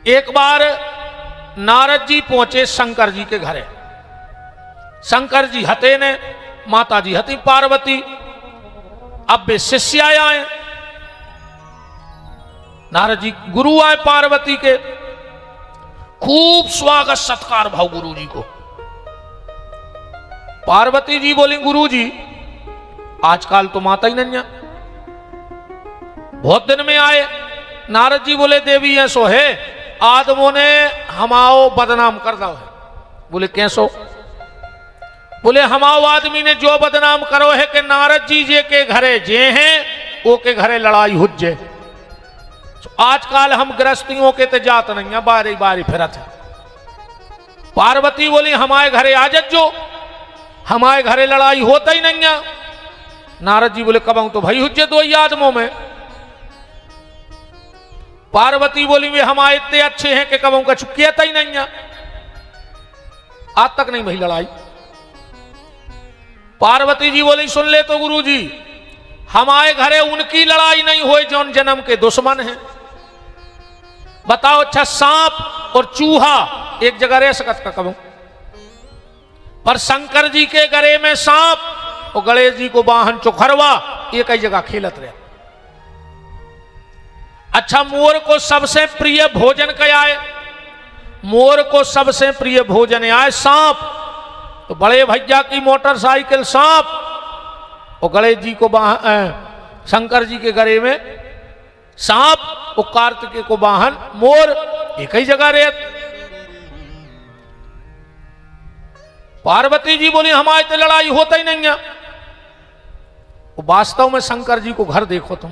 एक बार नारद जी पहुंचे शंकर जी के घरे। शंकर जी हते ने, माता जी हती पार्वती। अब वे शिष्य आए, नारद जी गुरु आए पार्वती के। खूब स्वागत सत्कार भाव गुरु जी को। पार्वती जी बोली, गुरु जी आजकल तो माता ही नहीं, बहुत दिन में आए। नारद जी बोले, देवी ऐसो है, आदमों ने हमाओ बदनाम कर दो है। बोले कैसो? बोले हमाओ आदमी ने जो बदनाम करो है कि नारद जी जे के घरे जे हैं वो के घरे लड़ाई हुज्जे। आजकल हम गृहस्थियों के ते जात नहीं है, बारी बारी फिरत है। पार्वती बोली, हमारे घरे आ जज्जो, हमारे घरे लड़ाई होता ही नहीं है। नारद जी बोले, कब तो भाई हुज्जे दो ही आदमों में। पार्वती बोली, वे हमारे इतने अच्छे हैं कि कब का चुकियाता ही नहीं है, आज तक नहीं भाई लड़ाई। पार्वती जी बोली, सुन ले तो गुरु जी, हमारे घरे उनकी लड़ाई नहीं हुई जौन जन्म के दुश्मन हैं। बताओ, अच्छा सांप और चूहा एक जगह रह सकत का कबू? पर शंकर जी के घरे में सांप और गणेश जी को वाहन चोखरवा एक ही जगह खेलत रहे। अच्छा, मोर को सबसे प्रिय भोजन क्या है? मोर को सबसे प्रिय भोजन आए सांप। तो बड़े भैया की मोटरसाइकिल सांप और गणेश जी को शंकर जी के घरे में सांप और कार्तिकेय को वाहन मोर एक ही जगह रहे। पार्वती जी बोली, हमारे तो लड़ाई होता ही नहीं है। वास्तव में शंकर जी को घर देखो तुम,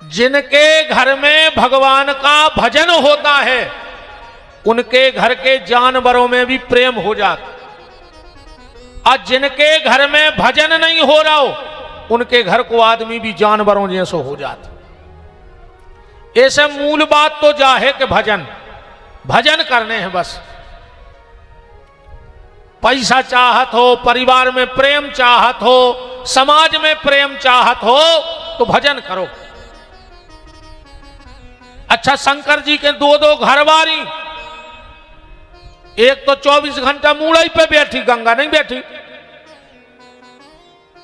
जिनके घर में भगवान का भजन होता है उनके घर के जानवरों में भी प्रेम हो जाता, और जिनके घर में भजन नहीं हो रहा हो उनके घर को आदमी भी जानवरों जैसे हो जाता। ऐसे मूल बात तो जा है कि भजन भजन करने हैं बस। पैसा चाहत हो, परिवार में प्रेम चाहत हो, समाज में प्रेम चाहत हो तो भजन करो। अच्छा, शंकर जी के दो दो घरवारी, एक तो 24 घंटा मूड़ई पे बैठी, गंगा नहीं बैठी।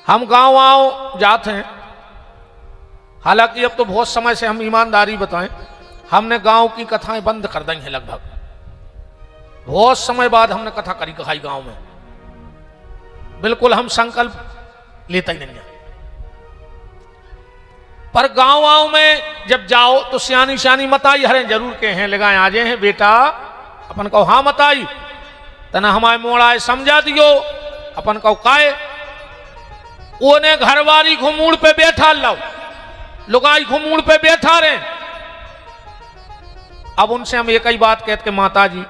हम गांव आओ जाते हैं, हालांकि अब तो बहुत समय से हम ईमानदारी बताएं, हमने गांव की कथाएं बंद कर दी हैं लगभग। बहुत समय बाद हमने कथा करी कहाई गांव में। बिल्कुल हम संकल्प लेते ही नहीं है। पर गांव में जब जाओ तो सियानी सियानी मताई हरे जरूर के हैं, लगाए आ जाए हैं बेटा, अपन कहो हाँ मताई, तना हमारे मोड़ाए समझा दियो। अपन कहो काए? ओने घरवारी घुमूड़ पे बैठा लो, लुगाई घुमूड़ पे बैठा रहे। अब उनसे हम एक ही बात कहते कि माता जी,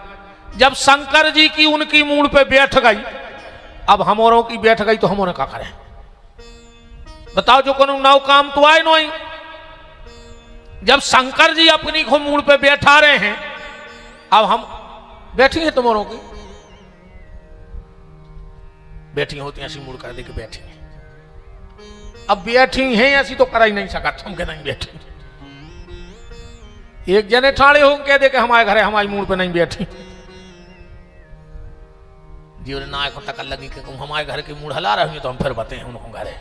जब शंकर जी की उनकी मूड़ पे बैठ गई, अब हमोरों की बैठ गई तो हमोने क्या करें? बताओ, जो कोनो नाव काम तो आए नहीं। जब शंकर जी अपनी घुमूड़ पे बैठा रहे हैं, अब हम बैठी हैं तुम्हारों की, बैठी होती ऐसी मुड़ कर दे के बैठी हैं। अब बैठी हैं ऐसी तो करा ही नहीं सका, तुम के नहीं बैठी। एक जने ठाड़े हो कह दे के हमारे घरे हमारी मूड पे नहीं बैठी, जी ना तक लगी कि हमारे घर की मूड हला रही तो हम फिर बते हैं उनको घरे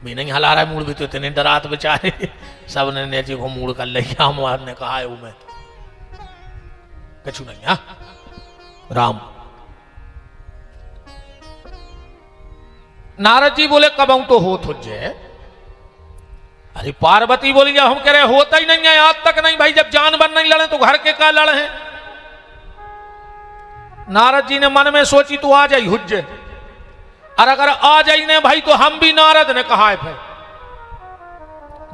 भी नहीं हला रहा है मूड भी, तो इतने डरात बेचारे सब ने नेची को मूड कर लिया। हमने कहा है वो मैं कछु नहीं। हाँ राम। नारद जी बोले, कब तो हो तुझे? अरे पार्वती बोली, जब हम कह रहे होता ही नहीं है आज तक नहीं भाई, जब जानवर नहीं लड़े तो घर के क्या लड़े हैं? नारद जी ने मन में सोची तो आ जाई हुज्जे, और अगर आ जाई ने भाई तो हम भी नारद ने कहा है। फिर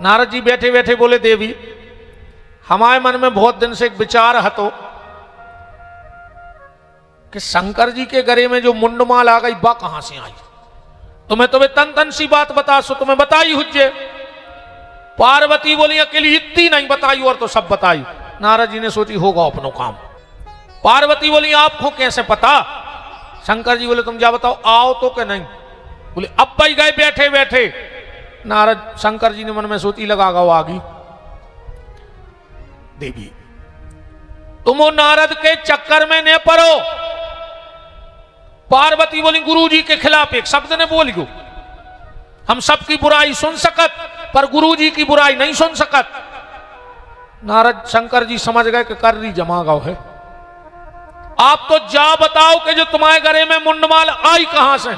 नारद जी बैठे बैठे बोले, देवी हमारे मन में बहुत दिन से एक विचार हतो कि शंकर जी के गले में जो मुंडमाल आ गई बा कहां से आई? तुम्हें तन तन सी बात बता सो तुम्हें बताई हुज्जे। पार्वती बोली, अकेली इतनी नहीं बताई और तो सब बताई। नारद जी ने सोची होगा अपनो काम। पार्वती बोली, आपको कैसे पता? शंकर जी बोले, तुम जा बताओ आओ तो क्या नहीं? बोले अब भाई गए बैठे बैठे। नारद शंकर जी ने मन में सोची, लगा गो आगी देवी, तुम वो नारद के चक्कर में न पड़ो। पार्वती बोली गुरुजी के खिलाफ एक शब्द ने बोलियो, हम सबकी बुराई सुन सकत पर गुरुजी की बुराई नहीं सुन सकत। नारद शंकर जी समझ गए कि कर रही जमा गाँव है। आप तो जा बताओ कि जो तुम्हारे गले में मुंडमाल आई कहां से।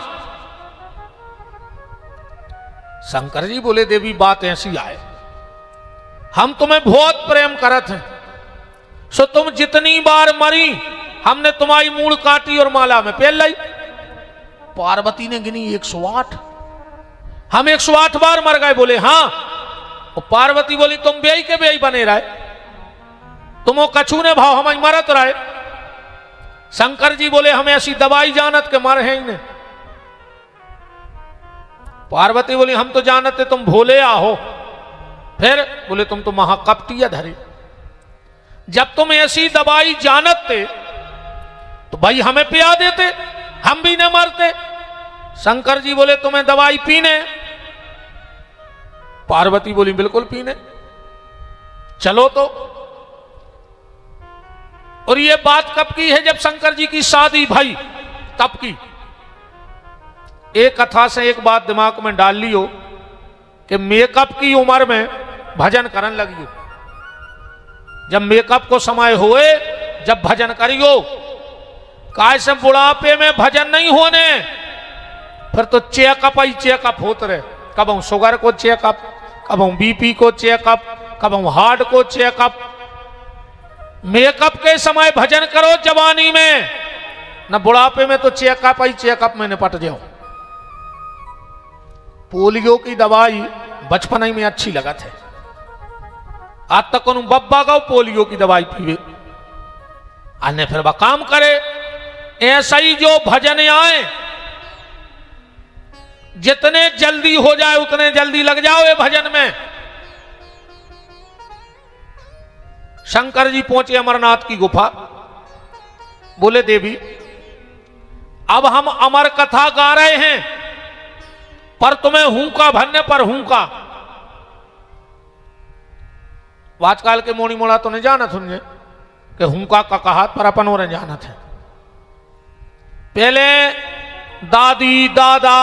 शंकर जी बोले देवी बात ऐसी आए, हम तुम्हें बहुत प्रेम करत हैं, सो तुम जितनी बार मरी हमने तुम्हारी मूड़ काटी और माला में पहन लाई। पार्वती ने गिनी 108, हम 108 बार मर गए। बोले हां। और पार्वती बोली तुम बेई के बेई बने रहे, तुम वो कछू ने भाव हम मरत रहे। शंकर जी बोले हम ऐसी दवाई जानत के मर हैं इन्हें। पार्वती बोली हम तो जानते तुम भोले आहो। फिर बोले तुम तो महाकपटिया धरे, जब तुम ऐसी दवाई जानत थे तो भाई हमें पिया देते, हम भी न मरते। शंकर जी बोले तुम्हें दवाई पीने। पार्वती बोली बिल्कुल पीने, चलो तो। और ये बात कब की है? जब शंकर जी की शादी भाई तब की। एक कथा से एक बात दिमाग में डाल लियो कि मेकअप की उम्र में भजन करन लगियो। जब मेकअप को समय होए जब भजन करियो, काय से बुढ़ापे में भजन नहीं होने, फिर तो चेकअप ही चेकअप होते रहे। कब शुगर को चेकअप, कब बीपी को चेकअप, कब हार्ट को चेकअप। मेकअप के समय भजन करो जवानी में, न बुढ़ापे में तो चेकअप ही चेकअप में निपट जाओ। पोलियो की दवाई बचपन ही में अच्छी लगत है, आज तक उन बब्बा का पोलियो की दवाई पीवे अन्य फिर वह काम करे। ऐसा ही जो भजन आए, जितने जल्दी हो जाए उतने जल्दी लग जाओ ये भजन में। शंकर जी पहुंचे अमरनाथ की गुफा। बोले देवी अब हम अमर कथा गा रहे हैं, पर तुम्हें हुंका भरने पर हुंका। आजकल के मोड़ी मोड़ा तो नहीं जाना सुनिए कि हुंका का कहा, पर अपन और जाना थे। पहले दादी दादा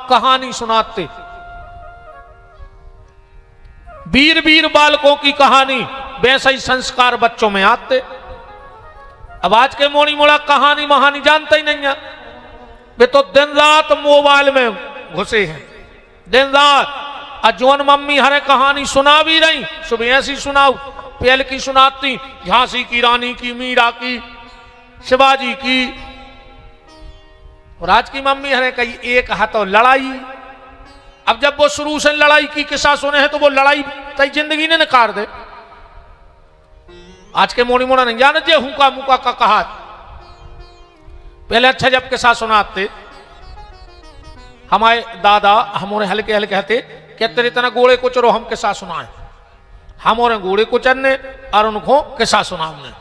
कहानी सुनाते, वीर वीर बालकों की कहानी, वैसे ही संस्कार बच्चों में आते। अब आज के मोड़ी मोड़ा कहानी महानी जानते ही नहीं है, वे तो दिन रात मोबाइल में घुसे हैं, दिन रात। अजोन मम्मी हरे कहानी सुना भी रही, सुबह ऐसी सुनाओ, पहले की सुनाती झांसी की रानी की, मीरा की, शिवाजी की। और आज की मम्मी हरे कही एक हाथों लड़ाई। अब जब वो शुरू से लड़ाई की किस्सा सुने हैं तो वो लड़ाई तई जिंदगी ने नकार दे। आज के मोड़ी मोड़ा नहीं जानते हुंका मुका का कहा। पहले अच्छा जब किस्सा सुनाते हमारे दादा, हमारे हल्के हल्के कहते तेरे इतना गोड़े को चलो हम किस्सा सुनाए। हम और गोड़े को चलने और उनको किस्सा सुना हमने।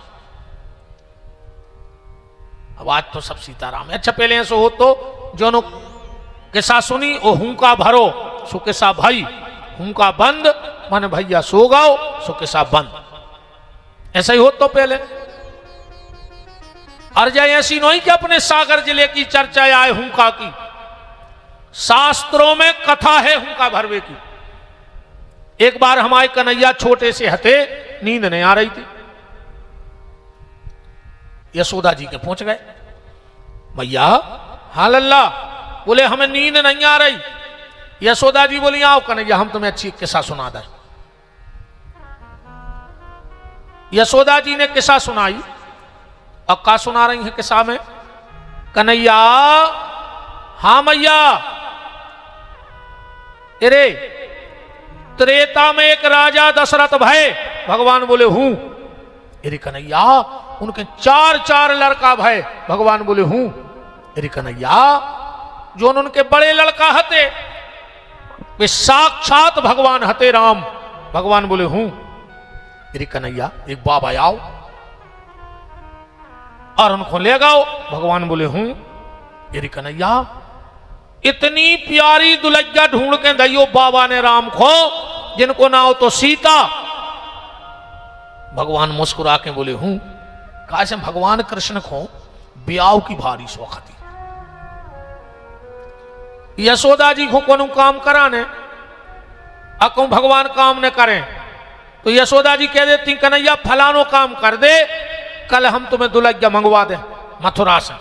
अब आज तो सब सीताराम है। अच्छा पहले ऐसा हो तो जो किस्सा सुनी वो हुंका भरो, सो किस्सा भाई, हुंका बंद माने भैया सो गाओ, सो किस्सा बंद। ऐसा ही हो तो पहले। और जाए ऐसी नहीं कि अपने सागर जिले की चर्चा आए हुंका की, शास्त्रों में कथा है हुंका भरवे की। एक बार हमारे कन्हैया छोटे से हथे, नींद नहीं आ रही थी। यशोदा जी के पहुंच गए, भैया हाँ लल्ला। बोले हमें नींद नहीं आ रही। यशोदा जी बोली आओ कन्हैया हम तुम्हें अच्छी किस्सा सुना दें। यशोदा जी ने किस्सा सुनाई। अब क्या सुना रही है किस्सा में? कन्हैया हाँ मैया। अरे त्रेता में एक राजा दशरथ भय। भगवान बोले हूं। अरे कन्हैया उनके 4 लड़का भय। भगवान बोले हूं। अरे कन्हैया जो उनके बड़े लड़का हते वे साक्षात भगवान हते राम। भगवान बोले हूं। अरे कन्हैया एक बाबा आओ और उनको ले गाओ। भगवान बोले हूं। अरे कन्हैया इतनी प्यारी दुल्हैया ढूंढ के दइयो बाबा ने राम को, जिनको ना हो तो सीता भगवान मुस्कुरा के बोले हूं। कहा से भगवान कृष्ण को ब्याह की भारी शौक थी। यशोदा जी को कोनो काम कराने अको भगवान काम न करें तो यशोदा जी कह देती कन्हैया फलानो काम कर दे, कल हम तुम्हें दुल्हन मंगवा दे मथुरा से।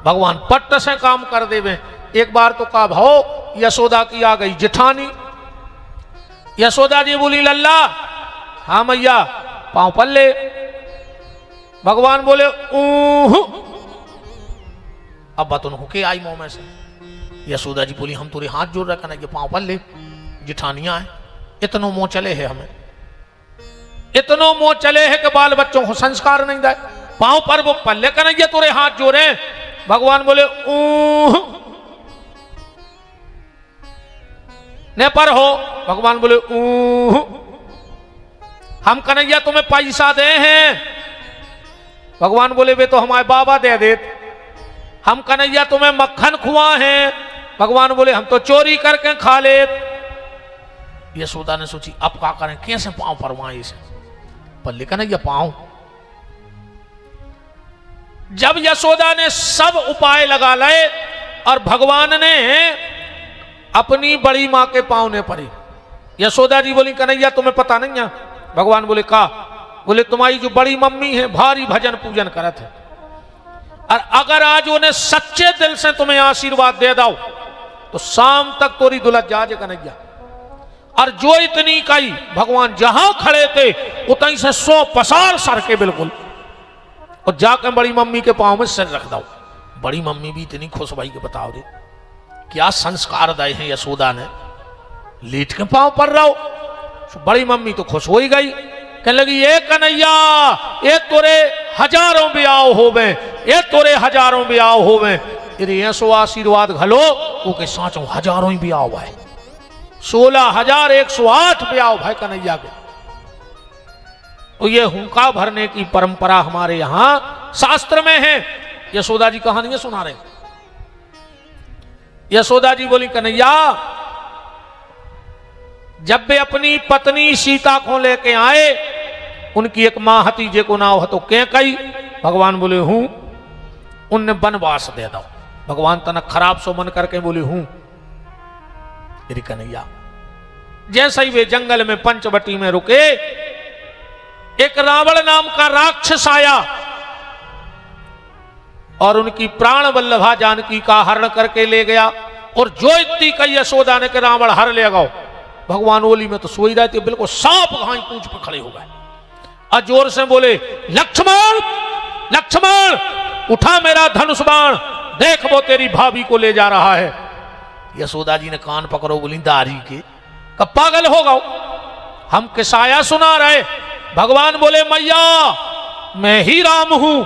भगवान पट्ट से काम कर देवे। एक बार तो कहा भाव यशोदा की आ गई जिठानी। यशोदा जी बोली लल्ला, हाँ मैया पांव पल्ले। भगवान बोले ऊह। अब बात उनको के आई मुंह में से। यशोदा जी बोली हम तुरे हाथ जोड़ रखा ना, ये पांव पल्ले जिठानियां है। इतनो मोह चले है हमें, इतनो मोह चले है कि बाल बच्चों को संस्कार नहीं दे। पांव पर वो पल्ले का नहीं, ये तुरे हाथ जोड़े। भगवान बोले ऊह। ने पर हो। भगवान बोले ऊह। हम कन्हैया तुम्हें पैसा दे हैं। भगवान बोले वे तो हमारे बाबा दे देते। हम कन्हैया तुम्हें मक्खन खुआ हैं। भगवान बोले हम तो चोरी करके खा ले। यशोदा ने सोची अब क्या करें, कैसे पांव परवाएं इसे। पल्ले कन्हैया पांव। जब यशोदा ने सब उपाय लगा लाए और भगवान ने अपनी बड़ी मां के पांव ने पड़ी। यशोदा जी बोली कन्हैया तुम्हें पता नहीं है। भगवान बोले का? बोले तुम्हारी जो बड़ी मम्मी है भारी भजन पूजन करत है, और अगर आज उन्हें सच्चे दिल से तुम्हें आशीर्वाद दे दो तो शाम तक तोरी दुल्हन जा जे कन्हैया। और जो इतनी कही भगवान जहां खड़े थे उतनी से 100 पसार सर के बिल्कुल, और जाकर बड़ी मम्मी के पांव में सिर रख दो। बड़ी मम्मी भी इतनी खुश भाई के बताओ रे क्या संस्कार दे हैं यशोदा ने, लेट के पांव पर रहो। बड़ी मम्मी तो खुश हो ही गई, कहने लगी ये कन्हैया ये तोरे हजारों ब्याह होवे, ये तोरे हजारों ब्याह होवे। तेरे ऐसो आशीर्वाद घलो वो के साचो हजारों ही ब्याह हुआ है। 16,108 ब्याह भाई कन्हैया के। तो ये हुंका भरने की परंपरा हमारे यहां शास्त्र में है। यशोदा जी कहानियां सुना रहे। यशोदा जी बोली कन्हैया जब वे अपनी पत्नी सीता को लेके आए, उनकी एक मां हतीजे को नाव हो तो क्या कही। भगवान बोले हूं। उनने वनवास दे दो। भगवान तनक खराब सो मन करके बोले हूं। तेरी कन्हैया जैसे ही वे जंगल में पंचवटी में रुके, एक रावण नाम का राक्षस आया और उनकी प्राण वल्लभा जानकी का हरण करके ले गया। और जो इतनी कही यशोदा ने कि रावण हर ले गो। भगवान ओली में तो सोई रहे थे, बिल्कुल सांप घाई पूंछ पर खड़े हो गए और जोर से बोले लक्ष्मण लक्ष्मण उठा मेरा धनुष बाण, देख वो तेरी भाभी को ले जा रहा है। यशोदा जी ने कान पकड़ो, बोली दारी के कब पागल हो गओ, हम किसाया सुना रहे। भगवान बोले मैया मैं ही राम हूं।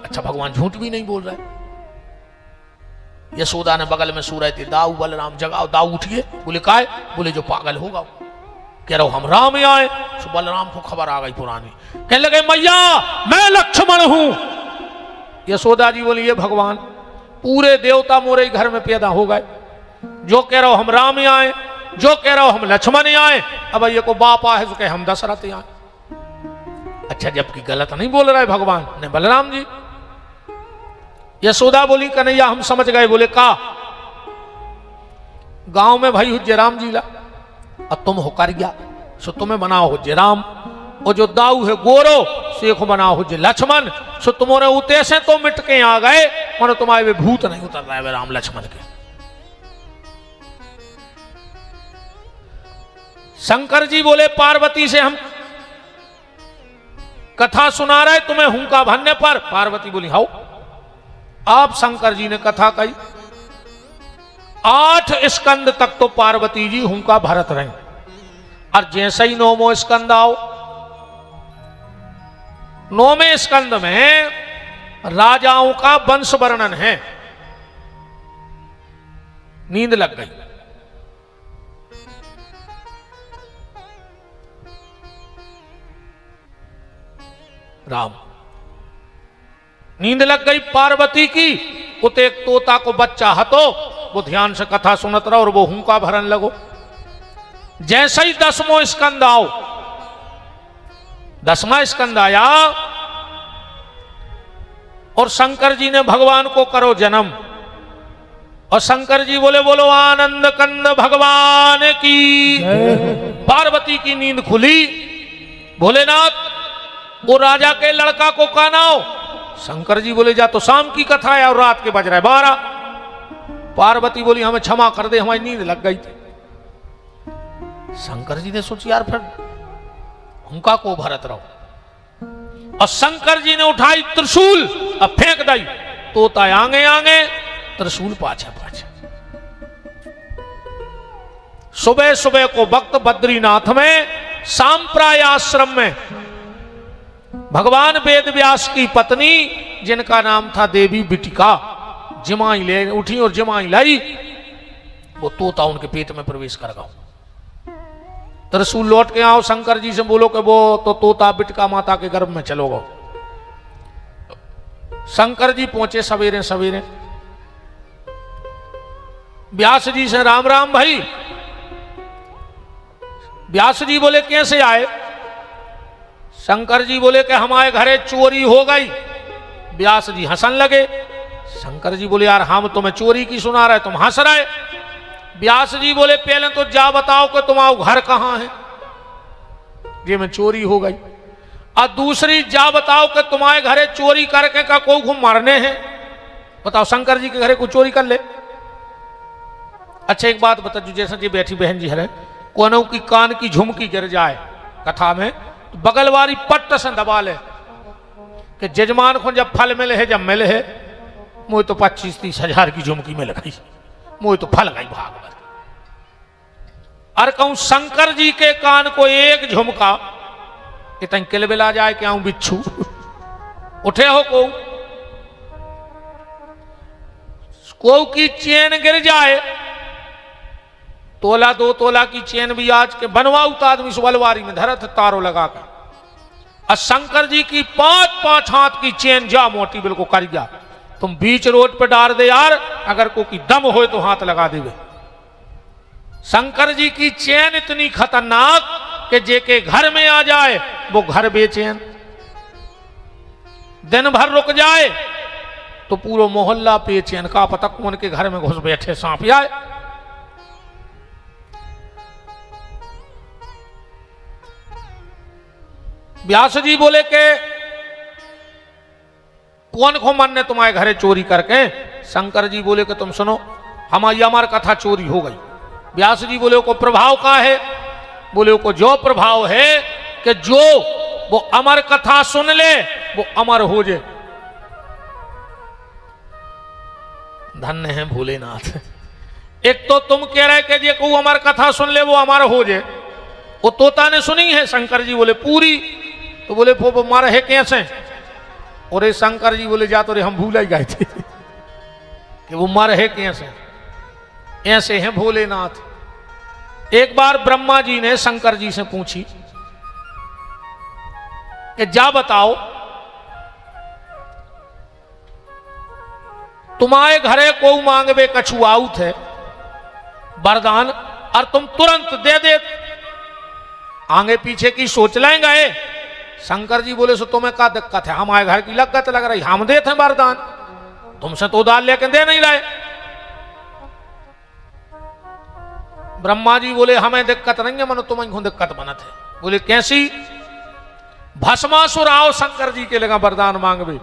अच्छा भगवान झूठ भी नहीं बोल रहे। यशोदा ने बगल में सो रहे थे, दाऊ बलराम जगाओ, दाऊ उठिए। बोले काय? बोले जो पागल होगा कह रहा हूं हम राम आए। तो बलराम को खबर आ गई पुरानी, कहने लगे मैया मैं लक्ष्मण हूं। यशोदा जी बोली ये भगवान पूरे देवता मोरे घर में पैदा हो गए। जो कह रहा हूं हम राम आए, जो कह रहा हूं हम लक्ष्मण आए, अब ये को बाप आए तो कहे हम दशरथ आए। अच्छा जबकि गलत नहीं बोल रहे भगवान ने बलराम जी। यशोदा बोली कन्हैया हम समझ गए। बोले का? गांव में भाई हुज्जे राम जी ला और तुम हो करिया सो तुम्हें बनाओ हुज्जे राम, और जो दाऊ है गोरो सेख बनाओ हुज्जे लक्ष्मण। सो तुम्हारे उते से तो मिट के आ गए, मानो तुम्हारे वे भूत नहीं उतर रहे वे राम लक्ष्मण के। शंकर जी बोले पार्वती से हम कथा सुना रहे तुम्हें हुंका भरने पर। पार्वती बोली हाउ। आप शंकर जी ने कथा कही। 8 स्कंद तक तो पार्वती जी हुंका भरत रहे, और जैसे ही 9वां स्कंद आओ, 9वें स्कंद में राजाओं का वंश वर्णन है। नींद लग गई। राम नींद लग गई पार्वती की। उते एक तोता को बच्चा हतो, वो ध्यान से कथा सुनत रहो और वो हुंका भरन लगो। जैसे ही 10वां स्कंद आओ, 10वां स्कंद आया और शंकर जी ने भगवान को करो जन्म, और शंकर जी बोले बोलो आनंद कंद भगवान की। पार्वती की नींद खुली, भोलेनाथ वो राजा के लड़का को कानाओ। शंकर जी बोले जा तो शाम की कथा है और रात के बज रहे 12। पार्वती बोली हमें क्षमा कर दे, हमारी नींद लग गई थी। शंकर जी ने सोची यार फिर उनका को भरत रहो, और शंकर जी ने उठाई त्रिशूल अब फेंक दई। तोता आगे आगे, त्रिशूल पाछे पाछे। सुबह सुबह को वक्त बद्रीनाथ में सांप्राय आश्रम में भगवान वेद व्यास की पत्नी, जिनका नाम था देवी बिटिका, जिमाई ले उठी और जिमाई लाई। वो तोता उनके पेट में प्रवेश कर गया। त्रिशूल लौट के आओ, शंकर जी से बोलो कि वो तो तोता बिटिका माता के गर्भ में चलो गो। शंकर जी पहुंचे सवेरे सवेरे, व्यास जी से राम राम भाई। व्यास जी बोले कैसे आए? शंकर जी बोले कि हमारे घरे चोरी हो गई। व्यास जी हंसन लगे। शंकर जी बोले यार हम तुम्हें चोरी की सुना रहे, तुम हंस रहे। व्यास जी बोले पहले तो जा बताओ कि तुम्हारा घर कहां है, ये में चोरी हो गई। और दूसरी जा बताओ कि तुम्हारे घरे चोरी करके का को मरने हैं। बताओ शंकर जी के घरे को चोरी कर ले। अच्छा एक बात बता, जो जैसा जी बैठी बहन जी है, कोनो की कान की झुमकी गिर जाए कथा में तो बगल वाली पट्ट से दबा ले कि जजमान को जब फल मिले है, जब मिले है मुझे तो 25-30 हजार की झुमकी में लगाई, मुझे तो फल गई भागवत। और कहूं शंकर जी के कान को एक झुमका इतना किलबिला जाए कि आऊं बिच्छू उठे हो को की चेन गिर जाए, तोला 2 तोला की चेन भी आज के बनवाऊ तो आदमी सुवलवारी में धरत तारो लगाकर। और शंकर जी की 5-5 हाथ की चेन जा मोटी बिल्कुल कर गया। तुम बीच रोड पे डाल दे यार, अगर कोई दम हो तो हाथ लगा देवे। शंकर जी की चेन इतनी खतरनाक कि जेके घर में आ जाए वो घर बेचैन, दिन भर रुक जाए तो पूरा मोहल्ला बेचैन, का पता कौन के घर में घुस बैठे सांप आए। व्यास जी बोले के कौन को मन ने तुम्हारे घरे चोरी करके? शंकर जी बोले कि तुम सुनो, हमारी कथा चोरी हो गई। व्यास जी बोले को प्रभाव का है? बोले को जो प्रभाव है कि जो वो अमर कथा सुन ले वो अमर हो जाए। धन्य है भोलेनाथ। एक तो तुम कह रहे कि जे को अमर कथा सुन ले वो अमर हो जाए, वो तोता ने सुनी है? शंकर जी बोले पूरी। तो बोले वो मर है कैसे? और शंकर जी बोले जा तो रे हम भूल ही गए थे कि वो मर है कैसे। ऐसे हैं भोलेनाथ। एक बार ब्रह्मा जी ने शंकर जी से पूछी कि जा बताओ तुम्हारे घरे को मांगवे कछु आउत है वरदान, और तुम तुरंत दे दे, आगे पीछे की सोच लेंगे। शंकर जी बोले सो तुम्हें क्या दिक्कत है? हमारे घर की लगत लग रही, हम देते हैं वरदान, तुमसे तो उधार लेके दे नहीं रहे। ब्रह्मा जी बोले हमें दिक्कत नहीं है, मनो तुम्हें दिक्कत बनत है। बोले कैसी? भस्मासुर आओ शंकर जी के लगा वरदान मांगवे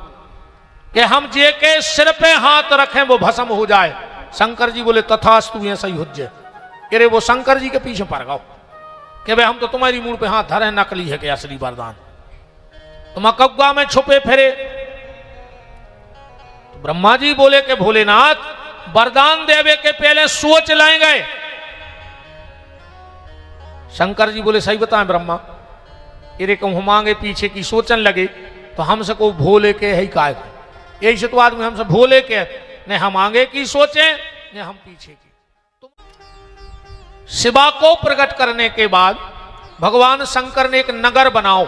कि हम जे के सिर पे हाथ रखें वो भस्म हो जाए। शंकर जी बोले तथास्तु, ऐसा ही हो जाए। अरे वो शंकर जी के पीछे पड़ गओ कि भाई हम तो तुम्हारी मूड पे हाथ धरे, नकली है कि असली वरदान, तुम कब्बा में छुपे फिरे। तो ब्रह्मा जी बोले कि भोलेनाथ वरदान देवे के पहले सोच लाएंगे। शंकर जी बोले सही बताएं ब्रह्मा, अरे कहूं मांगे पीछे की सोचन लगे तो हमसे को भोले के है काय, यही से तो आदमी हमसे भोले के ने हम आगे की सोचे ने हम पीछे की। तो शिवा को प्रकट करने के बाद भगवान शंकर ने एक नगर बनाओ।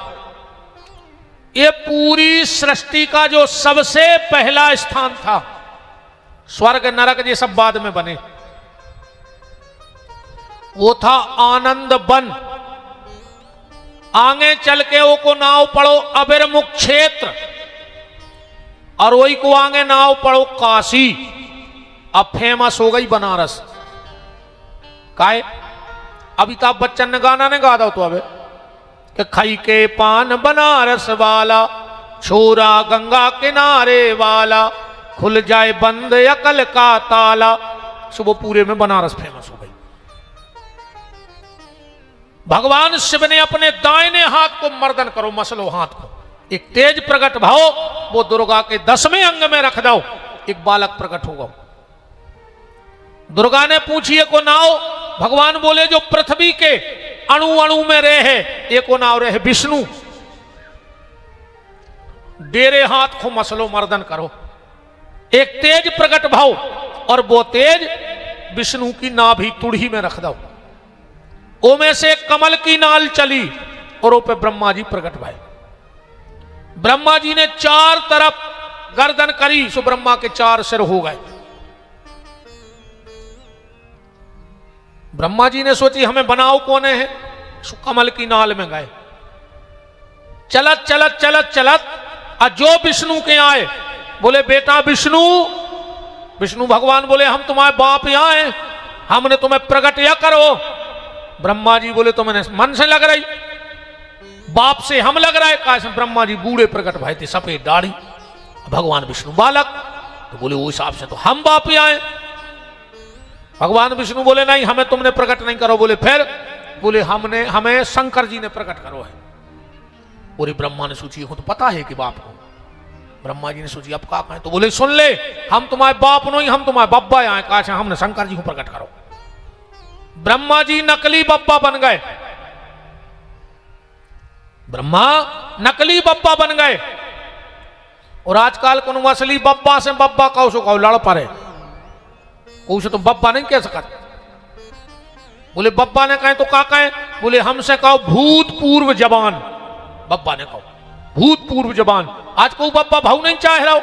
ये पूरी सृष्टि का जो सबसे पहला स्थान था, स्वर्ग नरक ये सब बाद में बने, वो था आनंद वन। आगे चल के वो को नाव पढ़ो अबिरमुख क्षेत्र, और वही को आगे नाव पढ़ो काशी। अब फेमस हो गई बनारस। काहे? अमिताभ बच्चन ने गाना नहीं गा दो तो अब कि खाई के पान बनारस वाला, छोरा गंगा किनारे वाला, खुल जाए बंद अकल का ताला। सुबह पूरे में बनारस फेमस हो गई। भगवान शिव ने अपने दाहिने हाथ को मर्दन करो, मसलो हाथ को, एक तेज प्रकट भाव वो दुर्गा के 10वें अंग में रख दो, एक बालक प्रकट होगा। दुर्गा ने पूछिए को नाव, भगवान बोले जो पृथ्वी के अणु अणु में रहे, एक को नाव रहे विष्णु। डेरे हाथ को मसलो मर्दन करो, एक तेज प्रकट भाव, और वो तेज विष्णु की नाभि तुड़ी में रख दो। ओ में से कमल की नाल चली और ओ पे ब्रह्मा जी प्रकट भाई। ब्रह्मा जी ने 4 तरफ गर्दन करी, सो ब्रह्मा के 4 सिर हो गए। ब्रह्मा जी ने सोची हमें बनाओ कौन है, सो कमल की नाल में गए। चलत चलत चलत चलत जो विष्णु के आए, बोले बेटा विष्णु। विष्णु भगवान बोले हम तुम्हारे बाप यहां हैं, हमने तुम्हें प्रकट या करो। ब्रह्मा जी बोले तो मैंने मन से लग रही, बाप से हम लग रहा है। कहा ब्रह्मा जी बूढ़े प्रकट भाई थे, सफेद दाढ़ी, भगवान विष्णु बालक, तो बोले वो हिसाब से तो हम बाप ही आए। भगवान विष्णु बोले नहीं हमें तुमने प्रकट नहीं करो। बोले फिर? बोले हमें शंकर जी ने प्रकट करो है। पूरे ब्रह्मा ने सोची हो तो पता है कि बाप को। ब्रह्मा जी ने सोची अब का कहें, तो बोले सुन ले हम तुम्हारे बाप नहीं, हम तुम्हारे बब्बा आए। कहा हमने शंकर जी को प्रकट करो। ब्रह्मा जी नकली बब्बा बन गए, ब्रह्मा नकली बब्बा बन गए। और आजकल को असली बब्बा से बब्बा कहो सो कहो लड़ पड़े, उसे तो बब्बा नहीं कह सकता। बोले बब्बा ने कहे तो का कहे? बोले हमसे कहो भूतपूर्व जबान। बब्बा ने कहो भूतपूर्व जबान। आज को बब्बा भाव नहीं चाह रहा,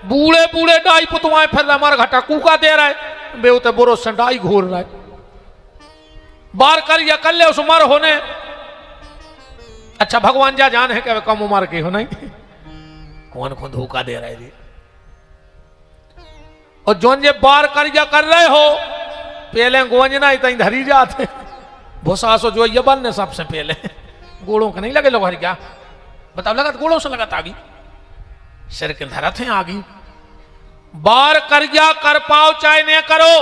बूढ़े बूढ़े डाई पुतवाए फिर हमारा घटा कूका दे रहा है, बेउते बोरो से डाई घोर रहा है। बार कर या कर ले उस उम्र होने। अच्छा भगवान जा जान है कि कम उम्र के हो नहीं, कौन कौन धोखा दे रहे थे। और जोन जे बार कर या कर रहे हो, पहले गोंजना इतना धरी जाते भूसासो जो ये बनने सबसे पहले गोड़ों के नहीं लगे लोग हर क्या बताओ, लगा गोड़ों से लगा आगी, सिर के धरा थे आगी। बार कर गया कर पाओ चाहे नहीं करो,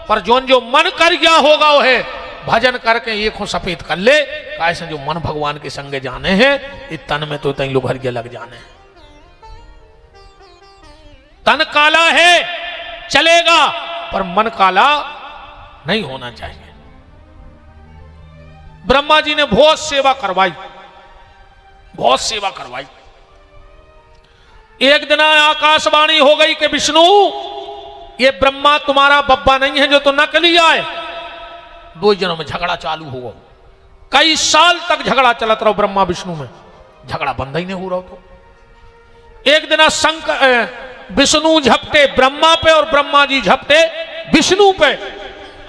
पर जोन जो मन कर गया होगा वो है भजन करके ये खो सफेद कर ले। कैसे जो मन भगवान के संगे जाने हैं, इस तन में तो तई लोग हर लग जाने हैं। तन काला है चलेगा, पर मन काला नहीं होना चाहिए। ब्रह्मा जी ने बहुत सेवा करवाई, बहुत सेवा करवाई। एक दिन आकाशवाणी हो गई कि विष्णु ये ब्रह्मा तुम्हारा बब्बा नहीं है जो तो नकली आए। 2 जनों में झगड़ा चालू हुआ, कई साल तक झगड़ा चलत रहो ब्रह्मा विष्णु में, झगड़ा बंद ही नहीं हो रहा। तो एक दिन विष्णु झपटे ब्रह्मा पे और ब्रह्मा जी झपटे विष्णु पे,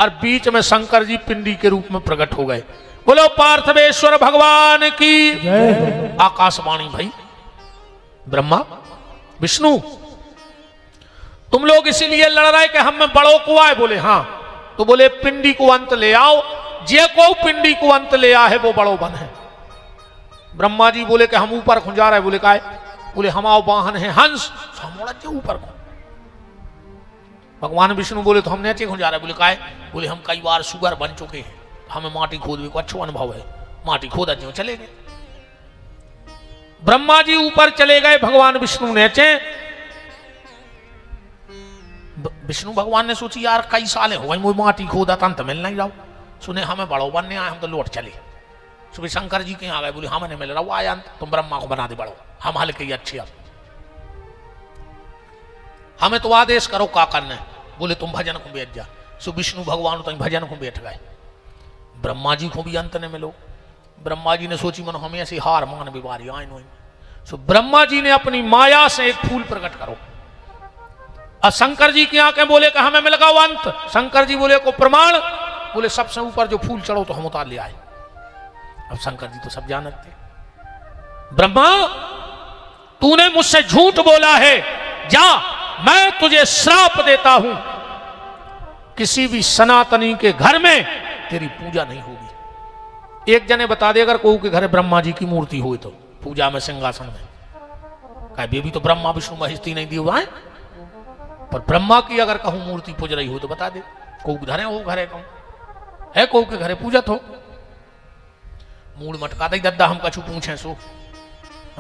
और बीच में शंकर जी पिंडी के रूप में प्रकट हो गए। बोलो पार्थवेश्वर भगवान की। आकाशवाणी भाई ब्रह्मा विष्णु तुम लोग इसीलिए लड़ रहे कि हम में बड़ों को आए। बोले हाँ। तो बोले पिंडी को अंत ले आओ, जे को पिंडी को अंत ले आए वो बड़ो बन है। ब्रह्मा जी बोले कि हम ऊपर खुंजा रहे। बोले काय? बोले हमाओ वाहन है हंस, हम ऊपर को। भगवान विष्णु बोले तो हम नीचे खुंजा रहे। बोले काय? बोले हम कई बार सुगर बन चुके हैं, हमें माटी खोदने को अच्छा अनुभव है, माटी खोदा जो चले गए। ब्रह्मा जी ऊपर चले गए, भगवान विष्णु नीचे। विष्णु भगवान ने सोची यार कई साल हो गए मुझे माटी खोदा तंत मिल नहीं रहा, सुने हमें बड़ो बनने आए, हम तो लौट चले। सुबह शंकर जी के आ गए, बोले हमें नहीं मिल रहा, वो आया तुम ब्रह्मा को बना दे बड़ो, हम हल्के अच्छे अब हमें तो आदेश करो का करना है। बोले तुम भजन को बैठ जा। सो विष्णु भगवान तो भजन को बैठ गए। ब्रह्मा जी को भी अंत ने मिलो। ब्रह्मा जी ने सोची मन हमें ऐसी हार मान बीमारी आए नो। सो ब्रह्मा जी ने अपनी माया से एक फूल प्रकट करो, और शंकर जी की आंखें बोले कि हमें मिल गया अंत। शंकर जी बोले को प्रमाण? बोले सबसे ऊपर जो फूल चढ़ो तो हम उतार ले आए। अब शंकर जी तो सब जानते, ब्रह्मा तूने मुझसे झूठ बोला है, जा मैं तुझे श्राप देता हूं, किसी भी सनातनी के घर में तेरी पूजा नहीं होगी। एक जने बता दे अगर कोई के घर ब्रह्मा जी की मूर्ति हो तो पूजा में सिंहासन में, कहे बेबी तो ब्रह्मा विष्णु महेश नहीं दी हुआ है, पर ब्रह्मा की अगर कहूं मूर्ति पूज रही हो तो बता दे, कोई घरे हो घरे कहूं है कोई के घरे पूजत हो। मूड मटका दे दद्दा हम कछु पूछे सो